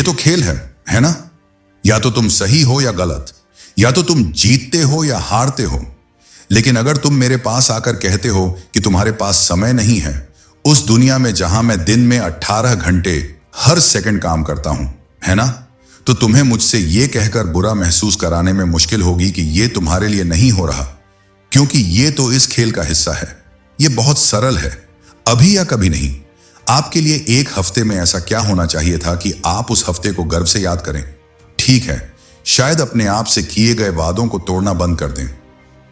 ये तो खेल है ना? या तो तुम सही हो या गलत, या तो तुम जीतते हो या हारते हो। लेकिन अगर तुम मेरे पास आकर कहते हो कि तुम्हारे पास समय नहीं है, उस दुनिया में जहां मैं दिन में 18 घंटे हर सेकंड काम करता हूं, है ना, तो तुम्हें मुझसे ये कहकर बुरा महसूस कराने में मुश्किल होगी कि ये तुम्हारे लिए नहीं हो रहा, क्योंकि ये तो इस खेल का हिस्सा है। ये बहुत सरल है, अभी या कभी नहीं। आपके लिए एक हफ्ते में ऐसा क्या होना चाहिए था कि आप उस हफ्ते को गर्व से याद करें? ठीक है, शायद अपने आप से किए गए वादों को तोड़ना बंद कर दें।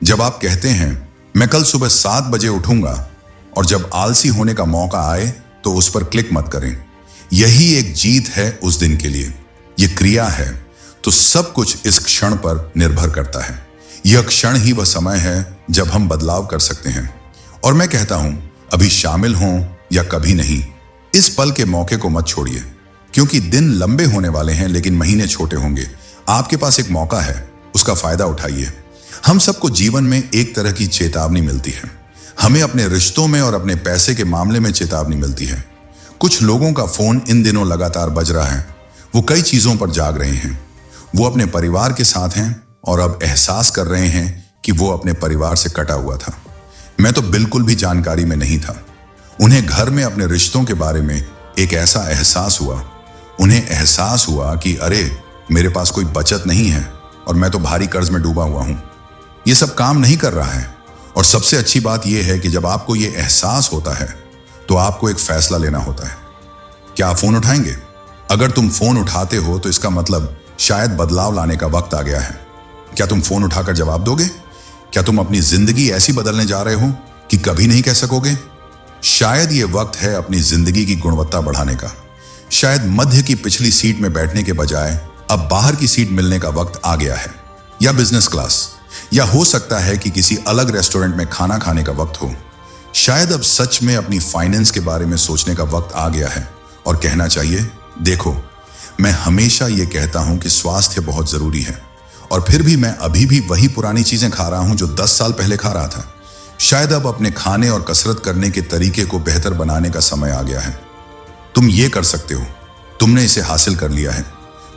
जब आप कहते हैं मैं कल सुबह 7 बजे उठूंगा, और जब आलसी होने का मौका आए तो उस पर क्लिक मत करें। यही एक जीत है उस दिन के लिए। ये क्रिया है, तो सब कुछ इस क्षण पर निर्भर करता है। यह क्षण ही वह समय है जब हम बदलाव कर सकते हैं। और मैं कहता हूं, अभी शामिल हों या कभी नहीं, इस पल के मौके को मत छोड़िए, क्योंकि दिन लंबे होने वाले हैं लेकिन महीने छोटे होंगे। आपके पास एक मौका है, उसका फायदा उठाइए। हम सबको जीवन में एक तरह की चेतावनी मिलती है। हमें अपने रिश्तों में और अपने पैसे के मामले में चेतावनी मिलती है। कुछ लोगों का फोन इन दिनों लगातार बज रहा है। वो कई चीजों पर जाग रहे हैं। वो अपने परिवार के साथ हैं और अब एहसास कर रहे हैं कि वो अपने परिवार से कटा हुआ था। मैं तो बिल्कुल भी जानकारी में नहीं था। उन्हें घर में अपने रिश्तों के बारे में एक ऐसा एहसास हुआ। उन्हें एहसास हुआ कि अरे, मेरे पास कोई बचत नहीं है और मैं तो भारी कर्ज में डूबा हुआ हूं। ये सब काम नहीं कर रहा है। और सबसे अच्छी बात यह है कि जब आपको यह एहसास होता है तो आपको एक फैसला लेना होता है। क्या आप फोन उठाएंगे? अगर तुम फोन उठाते हो तो इसका मतलब शायद बदलाव लाने का वक्त आ गया है। क्या तुम फोन उठाकर जवाब दोगे? क्या तुम अपनी जिंदगी ऐसी बदलने जा रहे हो कि कभी नहीं कह सकोगे? शायद यह वक्त है अपनी जिंदगी की गुणवत्ता बढ़ाने का। शायद मध्य की पिछली सीट में बैठने के बजाय अब बाहर की सीट मिलने का वक्त आ गया है, या बिजनेस क्लास, या हो सकता है कि किसी अलग रेस्टोरेंट में खाना खाने का वक्त हो। शायद अब सच में अपनी फाइनेंस के बारे में सोचने का वक्त आ गया है और कहना चाहिए, देखो, मैं हमेशा यह कहता हूं कि स्वास्थ्य बहुत जरूरी है, और फिर भी मैं अभी भी वही पुरानी चीजें खा रहा हूं जो 10 साल पहले खा रहा था। शायद अब अपने खाने और कसरत करने के तरीके को बेहतर बनाने का समय आ गया है। तुम ये कर सकते हो। तुमने इसे हासिल कर लिया है।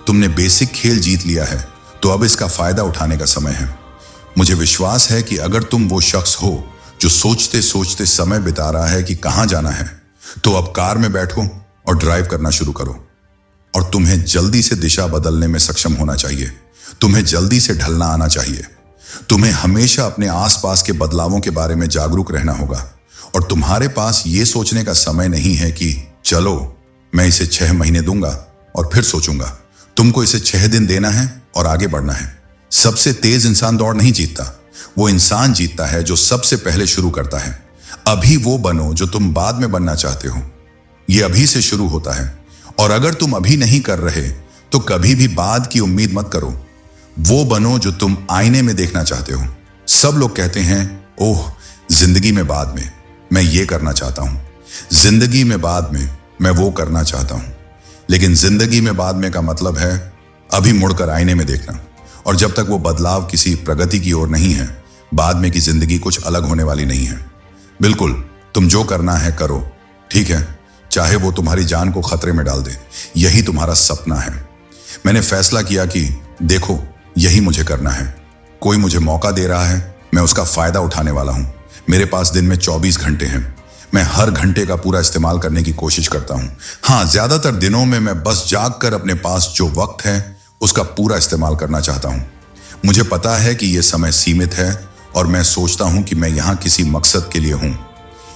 तुमने बेसिक खेल जीत लिया है, तो अब इसका फायदा उठाने का समय है। मुझे विश्वास है कि अगर तुम वो शख्स हो जो सोचते सोचते समय बिता रहा है कि कहां जाना है, तो अब कार में बैठो और ड्राइव करना शुरू करो। और तुम्हें जल्दी से दिशा बदलने में सक्षम होना चाहिए। तुम्हें जल्दी से ढलना आना चाहिए। तुम्हें हमेशा अपने आसपास के बदलावों के बारे में जागरूक रहना होगा। और तुम्हारे पास ये सोचने का समय नहीं है कि चलो, मैं इसे 6 महीने दूंगा और फिर सोचूंगा। तुमको इसे 6 दिन देना है और आगे बढ़ना है। सबसे तेज इंसान दौड़ नहीं जीतता, वो इंसान जीतता है जो सबसे पहले शुरू करता है। अभी वो बनो जो तुम बाद में बनना चाहते हो। ये अभी से शुरू होता है, और अगर तुम अभी नहीं कर रहे तो कभी भी बाद की उम्मीद मत करो। वो बनो जो तुम आईने में देखना चाहते हो। सब लोग कहते हैं, ओह, जिंदगी में बाद में, मैं ये करना चाहता हूं। जिंदगी में बाद में, मैं वो करना चाहता हूं। लेकिन जिंदगी में बाद में का मतलब है अभी मुड़कर आईने में देखना। और जब तक वो बदलाव किसी प्रगति की ओर नहीं है, बाद में की जिंदगी कुछ अलग होने वाली नहीं है। बिल्कुल, तुम जो करना है करो, ठीक है, चाहे वो तुम्हारी जान को खतरे में डाल दे। यही तुम्हारा सपना है। मैंने फैसला किया कि देखो, यही मुझे करना है। कोई मुझे मौका दे रहा है, मैं उसका फायदा उठाने वाला हूं। मेरे पास दिन में 24 घंटे हैं। मैं हर घंटे का पूरा इस्तेमाल करने की कोशिश करता हूं। हाँ, ज्यादातर दिनों में मैं बस जाग कर अपने पास जो वक्त है उसका पूरा इस्तेमाल करना चाहता हूं। मुझे पता है कि यह समय सीमित है, और मैं सोचता हूं कि मैं यहां किसी मकसद के लिए हूं।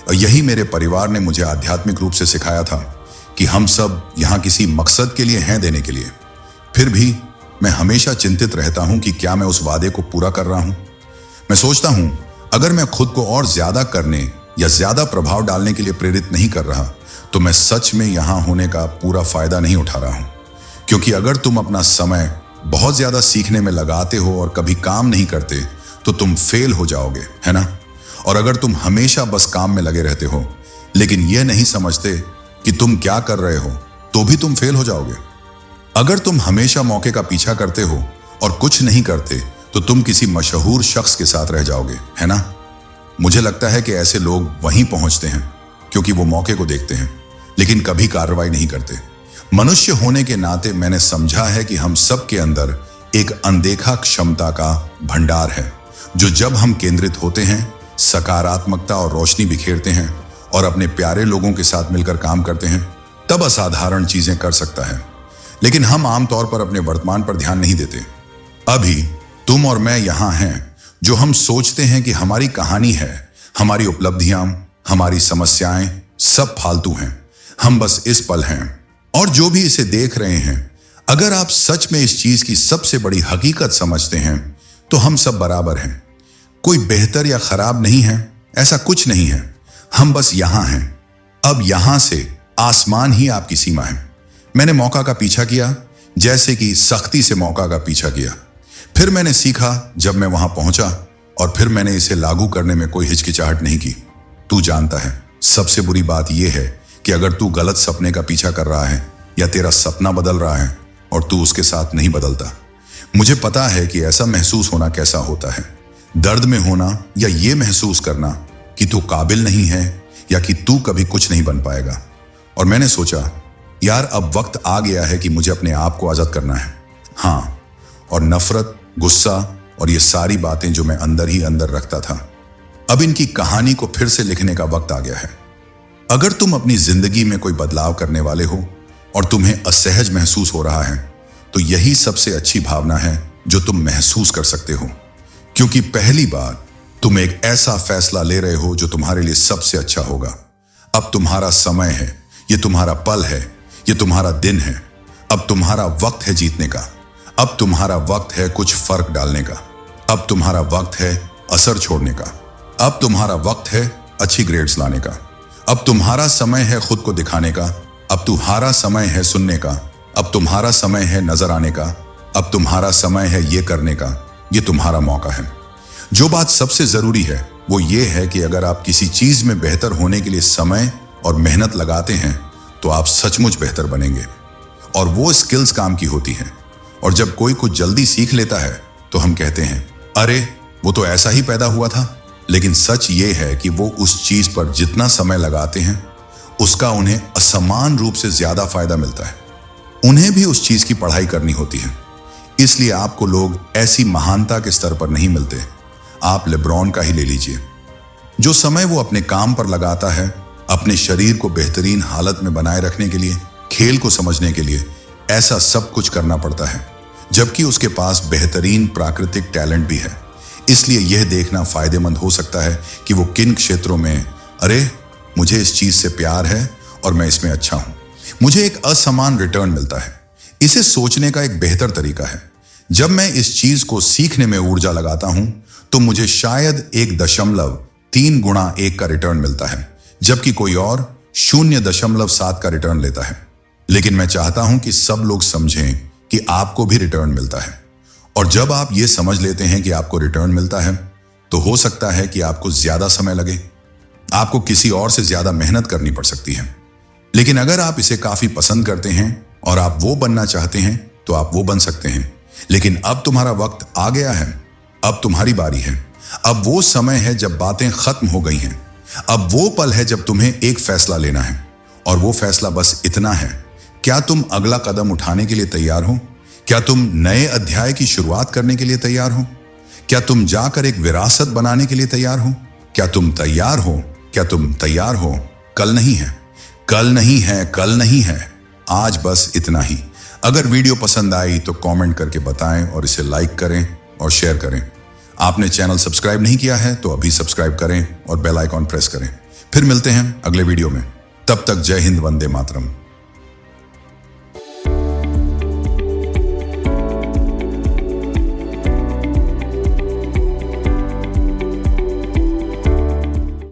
और यही मेरे परिवार ने मुझे आध्यात्मिक रूप से सिखाया था कि हम सब यहां किसी मकसद के लिए हैं, देने के लिए। फिर भी मैं हमेशा चिंतित रहता हूं कि क्या मैं उस वादे को पूरा कर रहा हूं। मैं सोचता हूं, अगर मैं खुद को और ज्यादा करने या ज्यादा प्रभाव डालने के लिए प्रेरित नहीं कर रहा, तो मैं सच में यहां होने का पूरा फायदा नहीं उठा रहा हूं। क्योंकि अगर तुम अपना समय बहुत ज्यादा सीखने में लगाते हो और कभी काम नहीं करते, तो तुम फेल हो जाओगे, है ना? और अगर तुम हमेशा बस काम में लगे रहते हो लेकिन यह नहीं समझते कि तुम क्या कर रहे हो, तो भी तुम फेल हो जाओगे। अगर तुम हमेशा मौके का पीछा करते हो और कुछ नहीं करते, तो तुम किसी मशहूर शख्स के साथ रह जाओगे, है ना? मुझे लगता है कि ऐसे लोग वहीं पहुंचते हैं क्योंकि वो मौके को देखते हैं लेकिन कभी कार्रवाई नहीं करते। मनुष्य होने के नाते मैंने समझा है कि हम सब के अंदर एक अनदेखा क्षमता का भंडार है, जो जब हम केंद्रित होते हैं, सकारात्मकता और रोशनी बिखेरते हैं और अपने प्यारे लोगों के साथ मिलकर काम करते हैं, तब असाधारण चीजें कर सकता है। लेकिन हम आमतौर पर अपने वर्तमान पर ध्यान नहीं देते। अभी तुम और मैं यहां हैं, जो हम सोचते हैं कि हमारी कहानी है, हमारी उपलब्धियां, हमारी समस्याएं सब फालतू हैं, हम बस इस पल हैं। और जो भी इसे देख रहे हैं, अगर आप सच में इस चीज की सबसे बड़ी हकीकत समझते हैं, तो हम सब बराबर हैं। कोई बेहतर या खराब नहीं है, ऐसा कुछ नहीं है। हम बस यहां हैं। अब यहां से आसमान ही आपकी सीमा है। मैंने मौका का पीछा किया, जैसे कि सख्ती से मौका का पीछा किया। फिर मैंने सीखा जब मैं वहां पहुंचा, और फिर मैंने इसे लागू करने में कोई हिचकिचाहट नहीं की। तू जानता है, सबसे बुरी बात यह है कि अगर तू गलत सपने का पीछा कर रहा है या तेरा सपना बदल रहा है और तू उसके साथ नहीं बदलता। मुझे पता है कि ऐसा महसूस होना कैसा होता है, दर्द में होना या ये महसूस करना कि तू काबिल नहीं है या कि तू कभी कुछ नहीं बन पाएगा। और मैंने सोचा, यार अब वक्त आ गया है कि मुझे अपने आप को आजाद करना है। हाँ, और नफरत, गुस्सा और ये सारी बातें जो मैं अंदर ही अंदर रखता था, अब इनकी कहानी को फिर से लिखने का वक्त आ गया है। अगर तुम अपनी जिंदगी में कोई बदलाव करने वाले हो और तुम्हें असहज महसूस हो रहा है, तो यही सबसे अच्छी भावना है जो तुम महसूस कर सकते हो, क्योंकि पहली बार तुम एक ऐसा फैसला ले रहे हो जो तुम्हारे लिए सबसे अच्छा होगा। अब तुम्हारा समय है, ये तुम्हारा पल है, ये तुम्हारा दिन है। अब तुम्हारा वक्त है जीतने का। अब तुम्हारा वक्त है कुछ फर्क डालने का। अब तुम्हारा वक्त है असर छोड़ने का। अब तुम्हारा वक्त है अच्छी ग्रेड्स लाने का। अब तुम्हारा समय है खुद को दिखाने का। अब तुम्हारा समय है सुनने का। अब तुम्हारा समय है नजर आने का। अब तुम्हारा समय है ये करने का। ये तुम्हारा मौका है। जो बात सबसे जरूरी है वो ये है कि अगर आप किसी चीज में बेहतर होने के लिए समय और मेहनत लगाते हैं, तो आप सचमुच बेहतर बनेंगे। और वो स्किल्स काम की होती हैं। और जब कोई कुछ जल्दी सीख लेता है तो हम कहते हैं, अरे वो तो ऐसा ही पैदा हुआ था। लेकिन सच ये है कि वो उस चीज पर जितना समय लगाते हैं, उसका उन्हें असमान रूप से ज्यादा फायदा मिलता है। उन्हें भी उस चीज की पढ़ाई करनी होती है। इसलिए आपको लोग ऐसी महानता के स्तर पर नहीं मिलते। आप लेब्रॉन का ही ले लीजिए। जो समय वो अपने काम पर लगाता है, अपने शरीर को बेहतरीन हालत में बनाए रखने के लिए, खेल को समझने के लिए, ऐसा सब कुछ करना पड़ता है, जबकि उसके पास बेहतरीन प्राकृतिक टैलेंट भी है। इसलिए यह देखना फायदेमंद हो सकता है कि वो किन क्षेत्रों में, अरे मुझे इस चीज से प्यार है और मैं इसमें अच्छा हूं, मुझे एक असमान रिटर्न मिलता है। इसे सोचने का एक बेहतर तरीका है, जब मैं इस चीज को सीखने में ऊर्जा लगाता हूं तो मुझे शायद 1.3 गुणा 1 का रिटर्न मिलता है, जबकि कोई और 0.7 का रिटर्न लेता है। लेकिन मैं चाहता हूं कि सब लोग समझें कि आपको भी रिटर्न मिलता है। और जब आप ये समझ लेते हैं कि आपको रिटर्न मिलता है, तो हो सकता है कि आपको ज्यादा समय लगे, आपको किसी और से ज्यादा मेहनत करनी पड़ सकती है। लेकिन अगर आप इसे काफी पसंद करते हैं और आप वो बनना चाहते हैं, तो आप वो बन सकते हैं। लेकिन अब तुम्हारा वक्त आ गया है। अब तुम्हारी बारी है। अब वो समय है जब बातें खत्म हो गई हैं। अब वो पल है जब तुम्हें एक फैसला लेना है, और वो फैसला बस इतना है, क्या तुम अगला कदम उठाने के लिए तैयार हो? क्या तुम नए अध्याय की शुरुआत करने के लिए तैयार हो? क्या तुम जाकर एक विरासत बनाने के लिए तैयार हो? क्या तुम तैयार हो? क्या तुम तैयार हो? कल नहीं है, कल नहीं है, कल नहीं है, आज बस इतना ही। अगर वीडियो पसंद आई तो कमेंट करके बताएं और इसे लाइक करें और शेयर करें। आपने चैनल सब्सक्राइब नहीं किया है तो अभी सब्सक्राइब करें और बेल आइकॉन प्रेस करें। फिर मिलते हैं अगले वीडियो में। तब तक जय हिंद, वंदे मातरम।